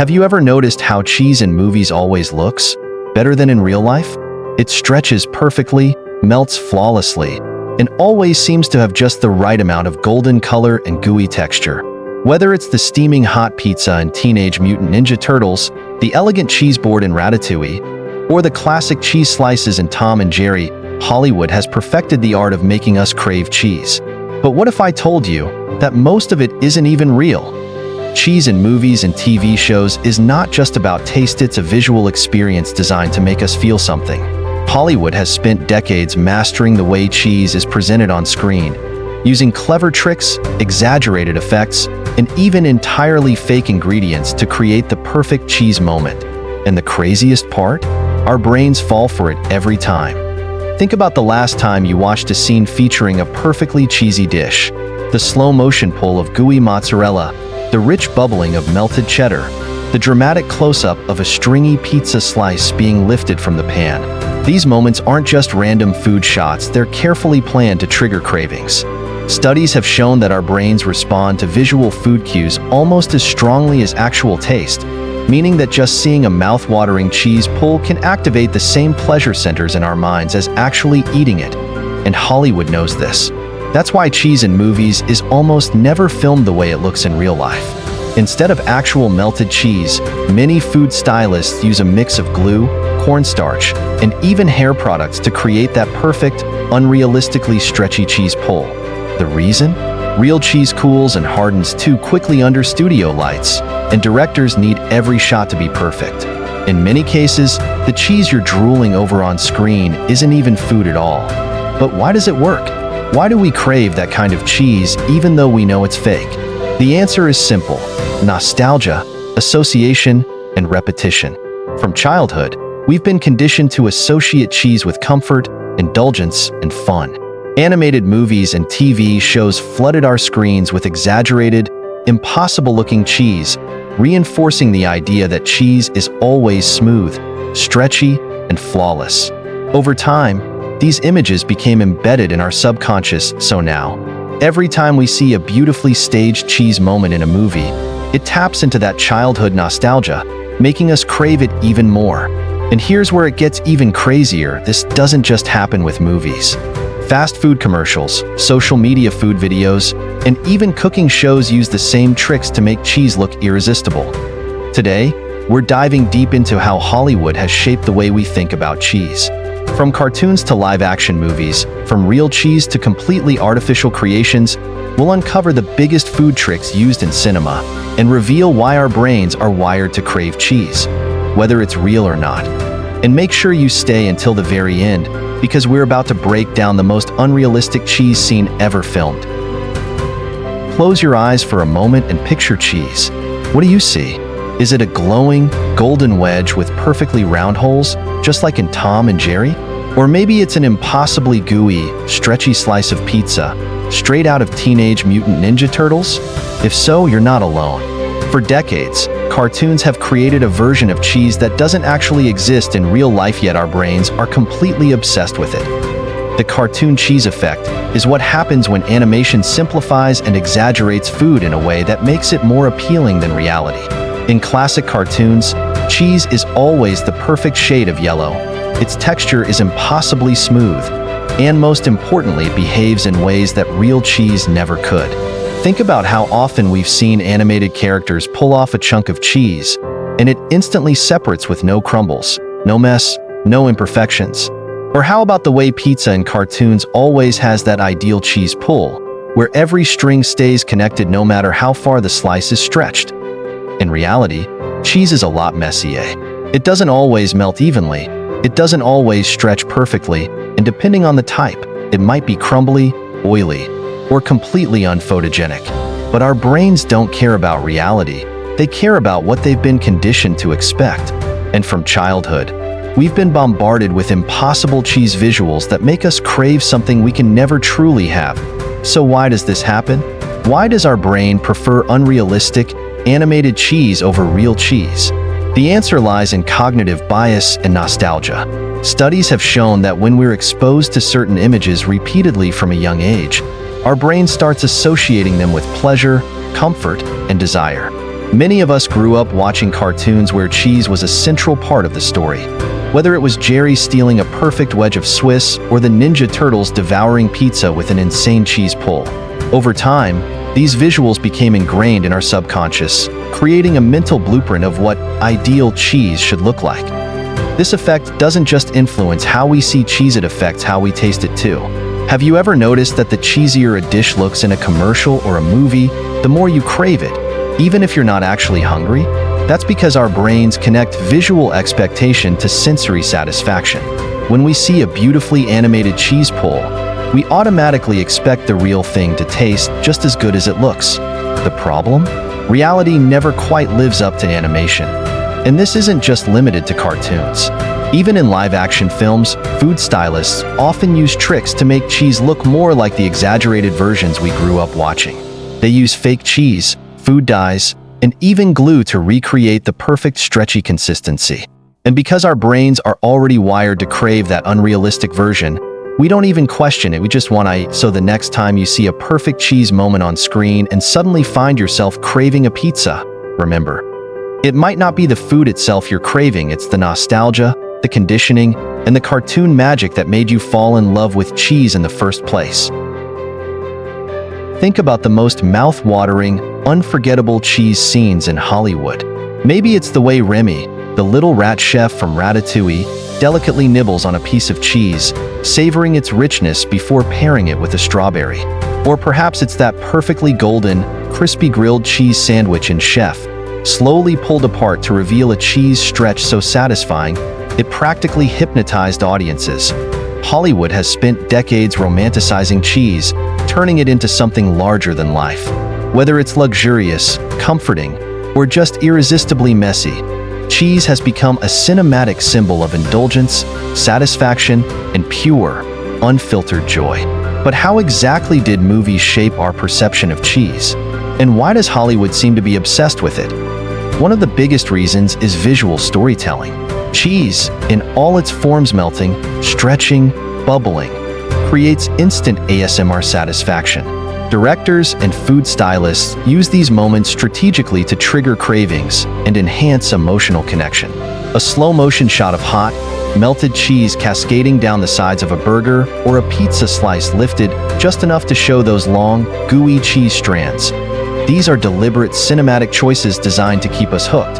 Have you ever noticed how cheese in movies always looks better than in real life? It stretches perfectly, melts flawlessly, and always seems to have just the right amount of golden color and gooey texture. Whether it's the steaming hot pizza in Teenage Mutant Ninja Turtles, the elegant cheese board in Ratatouille, or the classic cheese slices in Tom and Jerry, Hollywood has perfected the art of making us crave cheese. But what if I told you that most of it isn't even real? Cheese in movies and TV shows is not just about taste, it's a visual experience designed to make us feel something. Hollywood has spent decades mastering the way cheese is presented on screen, using clever tricks, exaggerated effects, and even entirely fake ingredients to create the perfect cheese moment. And the craziest part? Our brains fall for it every time. Think about the last time you watched a scene featuring a perfectly cheesy dish. The slow-motion pull of gooey mozzarella, the rich bubbling of melted cheddar, the dramatic close-up of a stringy pizza slice being lifted from the pan. These moments aren't just random food shots, they're carefully planned to trigger cravings. Studies have shown that our brains respond to visual food cues almost as strongly as actual taste, meaning that just seeing a mouth-watering cheese pull can activate the same pleasure centers in our minds as actually eating it. And Hollywood knows this. That's why cheese in movies is almost never filmed the way it looks in real life. Instead of actual melted cheese, many food stylists use a mix of glue, cornstarch, and even hair products to create that perfect, unrealistically stretchy cheese pull. The reason? Real cheese cools and hardens too quickly under studio lights, and directors need every shot to be perfect. In many cases, the cheese you're drooling over on screen isn't even food at all. But why does it work? Why do we crave that kind of cheese even though we know it's fake? The answer is simple: nostalgia, association, and repetition. From childhood, we've been conditioned to associate cheese with comfort, indulgence, and fun. Animated movies and TV shows flooded our screens with exaggerated, impossible-looking cheese, reinforcing the idea that cheese is always smooth, stretchy, and flawless. Over time, these images became embedded in our subconscious, so now, every time we see a beautifully staged cheese moment in a movie, it taps into that childhood nostalgia, making us crave it even more. And here's where it gets even crazier: this doesn't just happen with movies. Fast food commercials, social media food videos, and even cooking shows use the same tricks to make cheese look irresistible. Today, we're diving deep into how Hollywood has shaped the way we think about cheese. From cartoons to live-action movies, from real cheese to completely artificial creations, we'll uncover the biggest food tricks used in cinema and reveal why our brains are wired to crave cheese, whether it's real or not. And make sure you stay until the very end, because we're about to break down the most unrealistic cheese scene ever filmed. Close your eyes for a moment and picture cheese. What do you see? Is it a glowing, golden wedge with perfectly round holes, just like in Tom and Jerry? Or maybe it's an impossibly gooey, stretchy slice of pizza, straight out of Teenage Mutant Ninja Turtles? If so, you're not alone. For decades, cartoons have created a version of cheese that doesn't actually exist in real life, yet our brains are completely obsessed with it. The cartoon cheese effect is what happens when animation simplifies and exaggerates food in a way that makes it more appealing than reality. In classic cartoons, cheese is always the perfect shade of yellow. Its texture is impossibly smooth, and most importantly, behaves in ways that real cheese never could. Think about how often we've seen animated characters pull off a chunk of cheese, and it instantly separates with no crumbles, no mess, no imperfections. Or how about the way pizza in cartoons always has that ideal cheese pull, where every string stays connected no matter how far the slice is stretched? In reality, cheese is a lot messier. It doesn't always melt evenly, it doesn't always stretch perfectly, and depending on the type, it might be crumbly, oily, or completely unphotogenic. But our brains don't care about reality, they care about what they've been conditioned to expect. And from childhood, we've been bombarded with impossible cheese visuals that make us crave something we can never truly have. So why does this happen? Why does our brain prefer unrealistic, animated cheese over real cheese? The answer lies in cognitive bias and nostalgia. Studies have shown that when we're exposed to certain images repeatedly from a young age, our brain starts associating them with pleasure, comfort, and desire. Many of us grew up watching cartoons where cheese was a central part of the story. Whether it was Jerry stealing a perfect wedge of Swiss or the Ninja Turtles devouring pizza with an insane cheese pull. Over time, these visuals became ingrained in our subconscious, creating a mental blueprint of what ideal cheese should look like. This effect doesn't just influence how we see cheese, it affects how we taste it too. Have you ever noticed that the cheesier a dish looks in a commercial or a movie, the more you crave it, even if you're not actually hungry? That's because our brains connect visual expectation to sensory satisfaction. When we see a beautifully animated cheese pull, we automatically expect the real thing to taste just as good as it looks. The problem? Reality never quite lives up to animation. And this isn't just limited to cartoons. Even in live-action films, food stylists often use tricks to make cheese look more like the exaggerated versions we grew up watching. They use fake cheese, food dyes, and even glue to recreate the perfect stretchy consistency. And because our brains are already wired to crave that unrealistic version, we don't even question it, we just want to. So the next time you see a perfect cheese moment on screen and suddenly find yourself craving a pizza, remember, it might not be the food itself you're craving, it's the nostalgia, the conditioning, and the cartoon magic that made you fall in love with cheese in the first place. Think about the most mouth-watering, unforgettable cheese scenes in Hollywood. Maybe it's the way Remy, the little rat chef from Ratatouille, delicately nibbles on a piece of cheese, savoring its richness before pairing it with a strawberry. Or perhaps it's that perfectly golden, crispy grilled cheese sandwich in Chef, slowly pulled apart to reveal a cheese stretch so satisfying, it practically hypnotized audiences. Hollywood has spent decades romanticizing cheese, turning it into something larger than life. Whether it's luxurious, comforting, or just irresistibly messy, cheese has become a cinematic symbol of indulgence, satisfaction, and pure, unfiltered joy. But how exactly did movies shape our perception of cheese? And why does Hollywood seem to be obsessed with it? One of the biggest reasons is visual storytelling. Cheese, in all its forms, melting, stretching, bubbling, creates instant ASMR satisfaction. Directors and food stylists use these moments strategically to trigger cravings and enhance emotional connection. A slow-motion shot of hot, melted cheese cascading down the sides of a burger or a pizza slice lifted just enough to show those long, gooey cheese strands. These are deliberate cinematic choices designed to keep us hooked.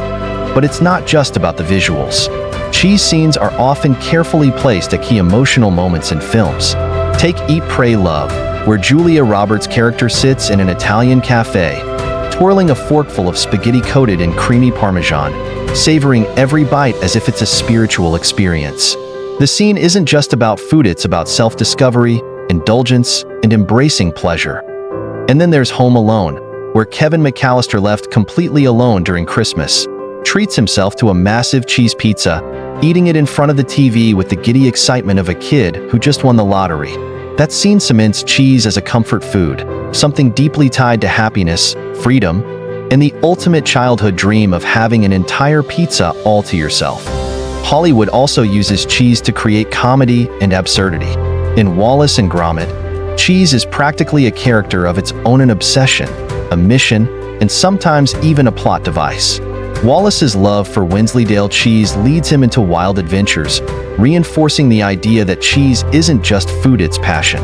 But it's not just about the visuals. Cheese scenes are often carefully placed at key emotional moments in films. Take Eat, Pray, Love, where Julia Roberts' character sits in an Italian cafe, twirling a forkful of spaghetti coated in creamy Parmesan, savoring every bite as if it's a spiritual experience. The scene isn't just about food, it's about self-discovery, indulgence, and embracing pleasure. And then there's Home Alone, where Kevin McAllister, left completely alone during Christmas, treats himself to a massive cheese pizza, eating it in front of the TV with the giddy excitement of a kid who just won the lottery. That scene cements cheese as a comfort food, something deeply tied to happiness, freedom, and the ultimate childhood dream of having an entire pizza all to yourself. Hollywood also uses cheese to create comedy and absurdity. In Wallace and Gromit, cheese is practically a character of its own, an obsession, a mission, and sometimes even a plot device. Wallace's love for Wensleydale cheese leads him into wild adventures, reinforcing the idea that cheese isn't just food, it's passion.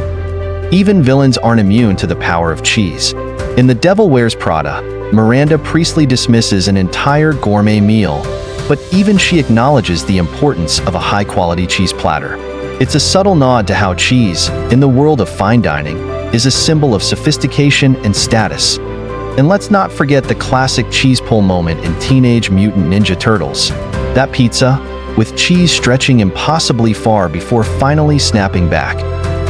Even villains aren't immune to the power of cheese. In The Devil Wears Prada, Miranda Priestly dismisses an entire gourmet meal, but even she acknowledges the importance of a high-quality cheese platter. It's a subtle nod to how cheese, in the world of fine dining, is a symbol of sophistication and status. And let's not forget the classic cheese pull moment in Teenage Mutant Ninja Turtles. That pizza, with cheese stretching impossibly far before finally snapping back,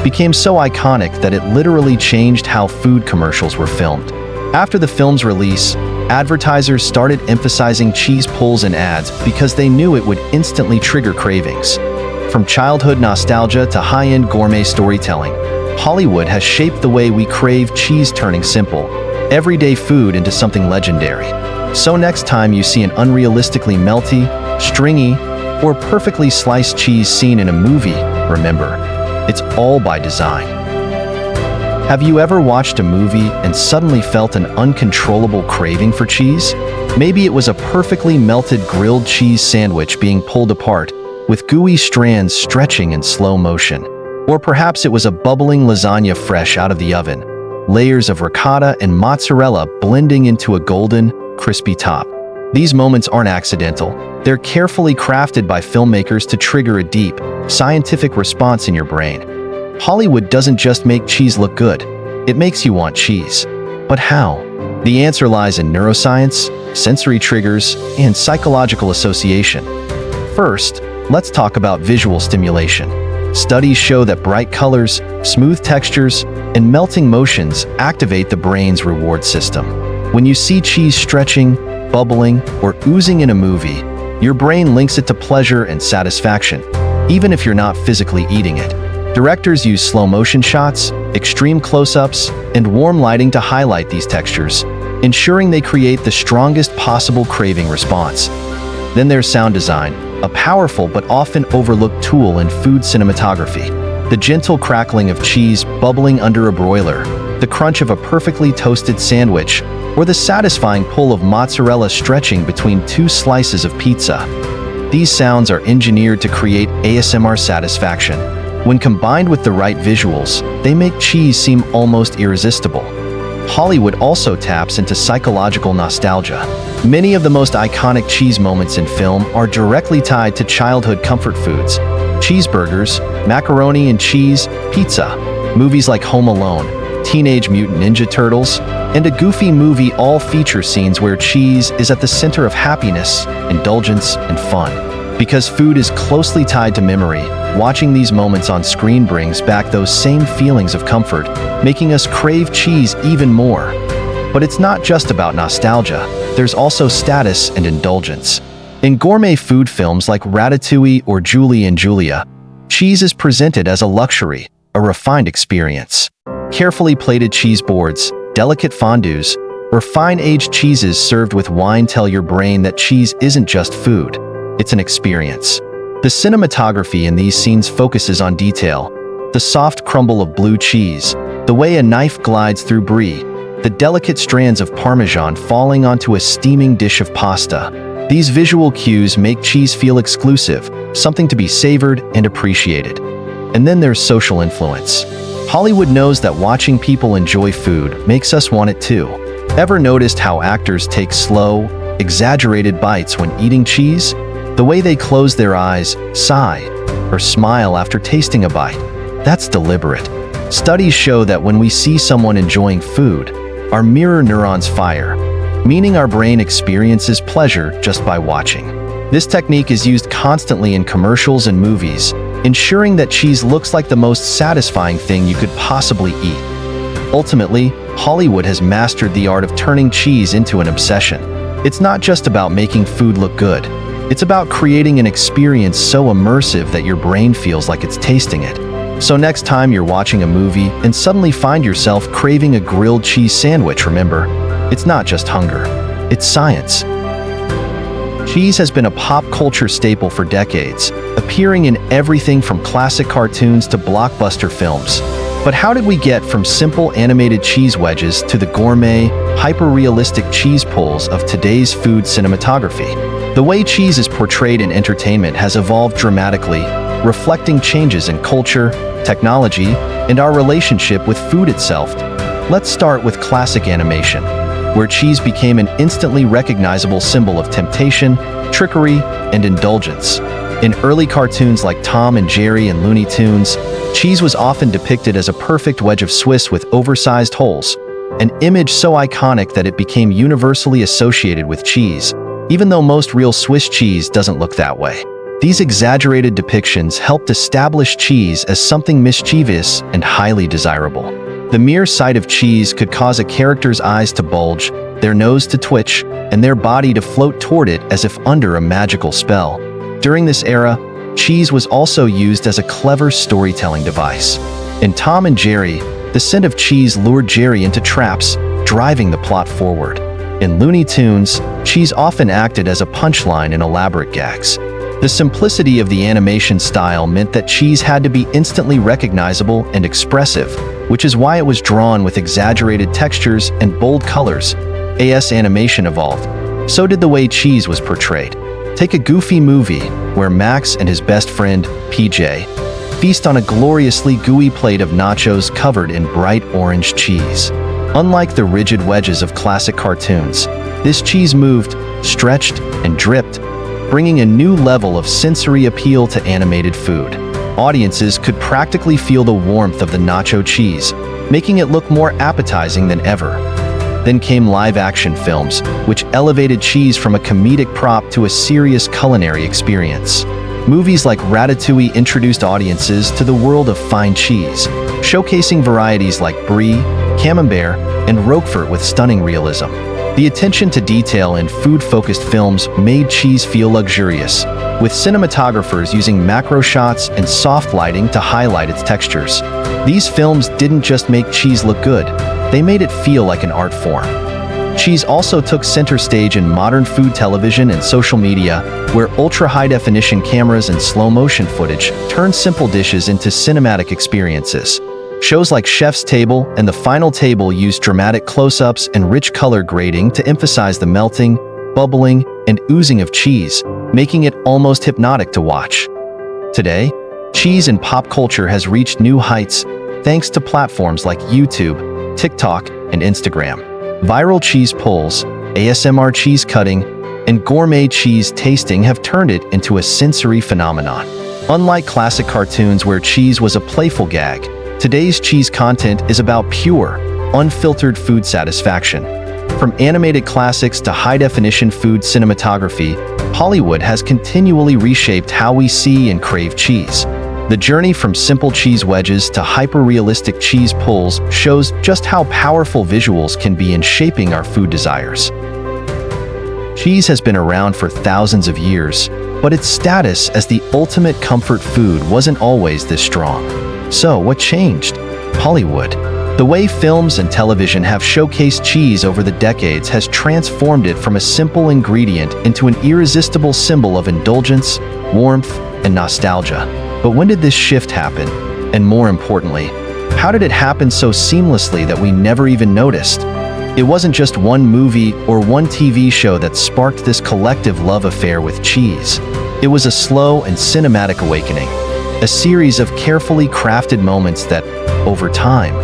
became so iconic that it literally changed how food commercials were filmed. After the film's release, advertisers started emphasizing cheese pulls in ads because they knew it would instantly trigger cravings. From childhood nostalgia to high-end gourmet storytelling, Hollywood has shaped the way we crave cheese, turning simple, everyday food into something legendary. So next time you see an unrealistically melty, stringy, or perfectly sliced cheese scene in a movie, remember, it's all by design. Have you ever watched a movie and suddenly felt an uncontrollable craving for cheese? Maybe it was a perfectly melted grilled cheese sandwich being pulled apart, with gooey strands stretching in slow motion. Or perhaps it was a bubbling lasagna fresh out of the oven, layers of ricotta and mozzarella blending into a golden, crispy top. These moments aren't accidental. They're carefully crafted by filmmakers to trigger a deep, scientific response in your brain. Hollywood doesn't just make cheese look good, it makes you want cheese. But how? The answer lies in neuroscience, sensory triggers, and psychological association. First, let's talk about visual stimulation. Studies show that bright colors, smooth textures, and melting motions activate the brain's reward system. When you see cheese stretching, bubbling, or oozing in a movie, your brain links it to pleasure and satisfaction, even if you're not physically eating it. Directors use slow-motion shots, extreme close-ups, and warm lighting to highlight these textures, ensuring they create the strongest possible craving response. Then there's sound design, a powerful but often overlooked tool in food cinematography. The gentle crackling of cheese bubbling under a broiler, the crunch of a perfectly toasted sandwich, or the satisfying pull of mozzarella stretching between two slices of pizza. These sounds are engineered to create ASMR satisfaction. When combined with the right visuals, they make cheese seem almost irresistible. Hollywood also taps into psychological nostalgia. Many of the most iconic cheese moments in film are directly tied to childhood comfort foods. Cheeseburgers, macaroni and cheese, pizza. Movies like Home Alone, Teenage Mutant Ninja Turtles, and a Goofy movie all feature scenes where cheese is at the center of happiness, indulgence, and fun. Because food is closely tied to memory, watching these moments on screen brings back those same feelings of comfort, making us crave cheese even more. But it's not just about nostalgia, there's also status and indulgence. In gourmet food films like Ratatouille or Julie and Julia, cheese is presented as a luxury, a refined experience. Carefully plated cheese boards, delicate fondues, or fine-aged cheeses served with wine tell your brain that cheese isn't just food, it's an experience. The cinematography in these scenes focuses on detail. The soft crumble of blue cheese, the way a knife glides through brie, the delicate strands of Parmesan falling onto a steaming dish of pasta. These visual cues make cheese feel exclusive, something to be savored and appreciated. And then there's social influence. Hollywood knows that watching people enjoy food makes us want it too. Ever noticed how actors take slow, exaggerated bites when eating cheese? The way they close their eyes, sigh, or smile after tasting a bite. That's deliberate. Studies show that when we see someone enjoying food, our mirror neurons fire, meaning our brain experiences pleasure just by watching. This technique is used constantly in commercials and movies, ensuring that cheese looks like the most satisfying thing you could possibly eat. Ultimately, Hollywood has mastered the art of turning cheese into an obsession. It's not just about making food look good. It's about creating an experience so immersive that your brain feels like it's tasting it. So next time you're watching a movie and suddenly find yourself craving a grilled cheese sandwich, remember, it's not just hunger, it's science. Cheese has been a pop culture staple for decades, appearing in everything from classic cartoons to blockbuster films. But how did we get from simple animated cheese wedges to the gourmet, hyper-realistic cheese pulls of today's food cinematography? The way cheese is portrayed in entertainment has evolved dramatically, reflecting changes in culture, technology, and our relationship with food itself. Let's start with classic animation, where cheese became an instantly recognizable symbol of temptation, trickery, and indulgence. In early cartoons like Tom and Jerry and Looney Tunes, cheese was often depicted as a perfect wedge of Swiss with oversized holes, an image so iconic that it became universally associated with cheese, even though most real Swiss cheese doesn't look that way. These exaggerated depictions helped establish cheese as something mischievous and highly desirable. The mere sight of cheese could cause a character's eyes to bulge, their nose to twitch, and their body to float toward it as if under a magical spell. During this era, cheese was also used as a clever storytelling device. In Tom and Jerry, the scent of cheese lured Jerry into traps, driving the plot forward. In Looney Tunes, cheese often acted as a punchline in elaborate gags. The simplicity of the animation style meant that cheese had to be instantly recognizable and expressive, which is why it was drawn with exaggerated textures and bold colors. As animation evolved, so did the way cheese was portrayed. Take a Goofy movie where Max and his best friend, PJ, feast on a gloriously gooey plate of nachos covered in bright orange cheese. Unlike the rigid wedges of classic cartoons, this cheese moved, stretched, and dripped, bringing a new level of sensory appeal to animated food. Audiences could practically feel the warmth of the nacho cheese, making it look more appetizing than ever. Then came live-action films, which elevated cheese from a comedic prop to a serious culinary experience. Movies like Ratatouille introduced audiences to the world of fine cheese, showcasing varieties like Brie, Camembert, and Roquefort with stunning realism. The attention to detail in food-focused films made cheese feel luxurious, with cinematographers using macro shots and soft lighting to highlight its textures. These films didn't just make cheese look good, they made it feel like an art form. Cheese also took center stage in modern food television and social media, where ultra-high-definition cameras and slow-motion footage turned simple dishes into cinematic experiences. Shows like Chef's Table and The Final Table used dramatic close-ups and rich color grading to emphasize the melting, bubbling, and oozing of cheese, making it almost hypnotic to watch. Today, cheese in pop culture has reached new heights thanks to platforms like YouTube, TikTok, and Instagram. Viral cheese pulls, ASMR cheese cutting, and gourmet cheese tasting have turned it into a sensory phenomenon. Unlike classic cartoons where cheese was a playful gag, today's cheese content is about pure, unfiltered food satisfaction. From animated classics to high-definition food cinematography, Hollywood has continually reshaped how we see and crave cheese. The journey from simple cheese wedges to hyper-realistic cheese pulls shows just how powerful visuals can be in shaping our food desires. Cheese has been around for thousands of years, but its status as the ultimate comfort food wasn't always this strong. So, what changed? Hollywood. The way films and television have showcased cheese over the decades has transformed it from a simple ingredient into an irresistible symbol of indulgence, warmth, and nostalgia. But when did this shift happen? And more importantly, how did it happen so seamlessly that we never even noticed? It wasn't just one movie or one TV show that sparked this collective love affair with cheese. It was a slow and cinematic awakening, a series of carefully crafted moments that, over time,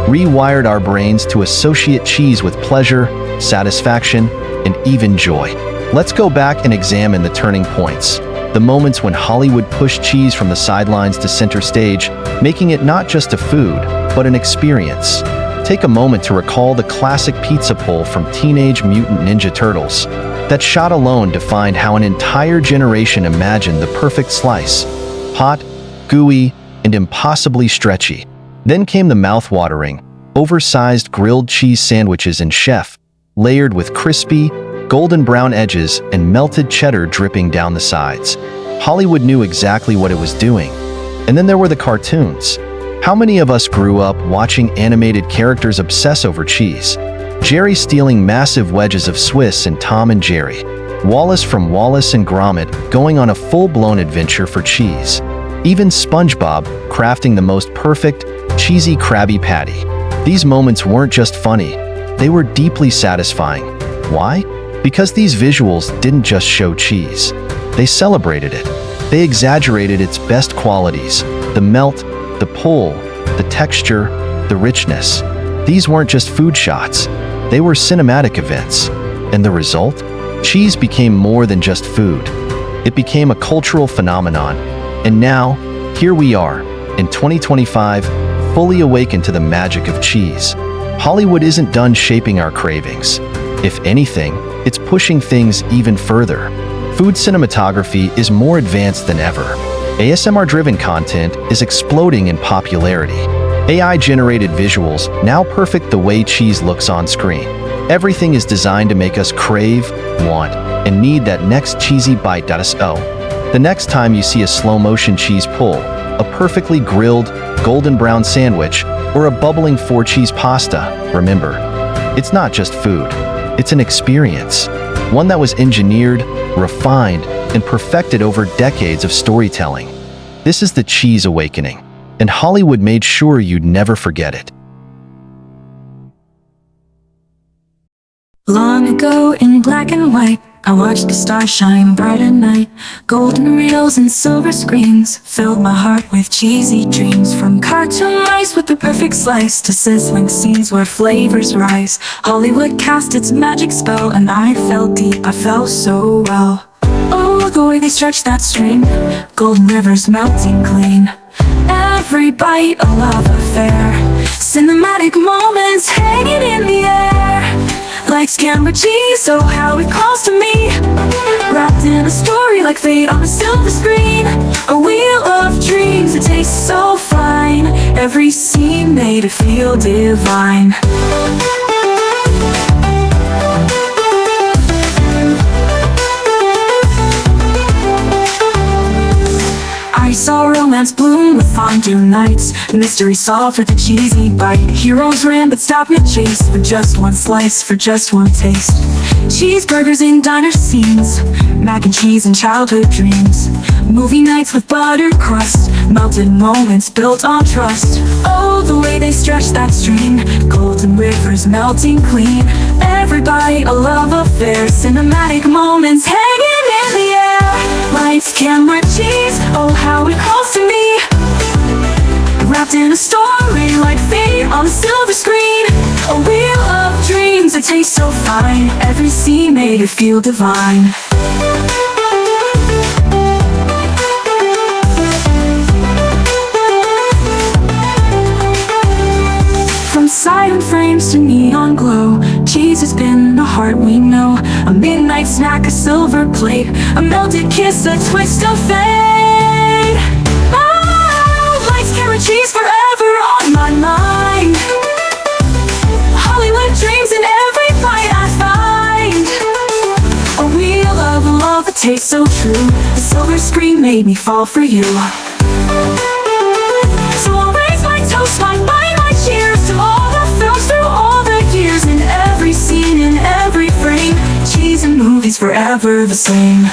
rewired our brains to associate cheese with pleasure, satisfaction, and even joy. Let's go back and examine the turning points. The moments when Hollywood pushed cheese from the sidelines to center stage, making it not just a food, but an experience. Take a moment to recall the classic pizza pull from Teenage Mutant Ninja Turtles. That shot alone defined how an entire generation imagined the perfect slice. Hot, gooey, and impossibly stretchy. Then came the mouth-watering, oversized grilled cheese sandwiches in Chef, layered with crispy, golden brown edges and melted cheddar dripping down the sides. Hollywood knew exactly what it was doing. And then there were the cartoons. How many of us grew up watching animated characters obsess over cheese? Jerry stealing massive wedges of Swiss in Tom and Jerry. Wallace from Wallace and Gromit going on a full-blown adventure for cheese. Even SpongeBob crafting the most perfect, cheesy Krabby Patty. These moments weren't just funny, they were deeply satisfying. Why? Because these visuals didn't just show cheese. They celebrated it. They exaggerated its best qualities, the melt, the pull, the texture, the richness. These weren't just food shots. They were cinematic events. And the result? Cheese became more than just food. It became a cultural phenomenon. And now, here we are, in 2025, fully awakened to the magic of cheese. Hollywood isn't done shaping our cravings. If anything, it's pushing things even further. Food cinematography is more advanced than ever. ASMR-driven content is exploding in popularity. AI-generated visuals now perfect the way cheese looks on screen. Everything is designed to make us crave, want, and need that next cheesy bite. So, the next time you see a slow-motion cheese pull, a perfectly grilled, golden brown sandwich, or a bubbling 4-cheese pasta, remember, it's not just food. It's an experience, one that was engineered, refined, and perfected over decades of storytelling. This is the cheese awakening, and Hollywood made sure you'd never forget it. Long ago in black and white, I watched the stars shine bright at night. Golden reels and silver screens filled my heart with cheesy dreams. From cartoon rice with the perfect slice to sizzling scenes where flavors rise, Hollywood cast its magic spell and I fell deep, I fell so well. Oh, the way they stretch that string, golden rivers melting clean. Every bite a love affair, cinematic moments hanging in the air. Like camera cheese, oh how it calls to me, wrapped in a story like fate on a silver screen. A wheel of dreams, it tastes so fine. Every scene made it feel divine. I saw romance bloom with fondue nights, mystery solved with a cheesy bite. Heroes ran but stopped mid-chase for just one slice, for just one taste. Cheeseburgers in diner scenes, mac and cheese and childhood dreams. Movie nights with buttered crust, melted moments built on trust. Oh, the way they stretch that string, golden rivers melting clean. Every bite a love affair, cinematic moments hanging in the air. Lights, camera, cheese, oh how it calls to me, wrapped in a story like fate on a silver screen. A wheel of dreams, it tastes so fine. Every scene made it feel divine. From silent frames to neon glow, cheese has been the heart we know. A midnight snack, a silver plate, a melted kiss, a twist of fate. Oh, lights, camera, cheese, forever on my mind. Hollywood dreams in every bite I find. A wheel of love that tastes so true. The silver screen made me fall for you. So I'll raise my toast, my bite, my cheers to all the films through all the years. In every scene, in every frame, cheese and movies forever the same.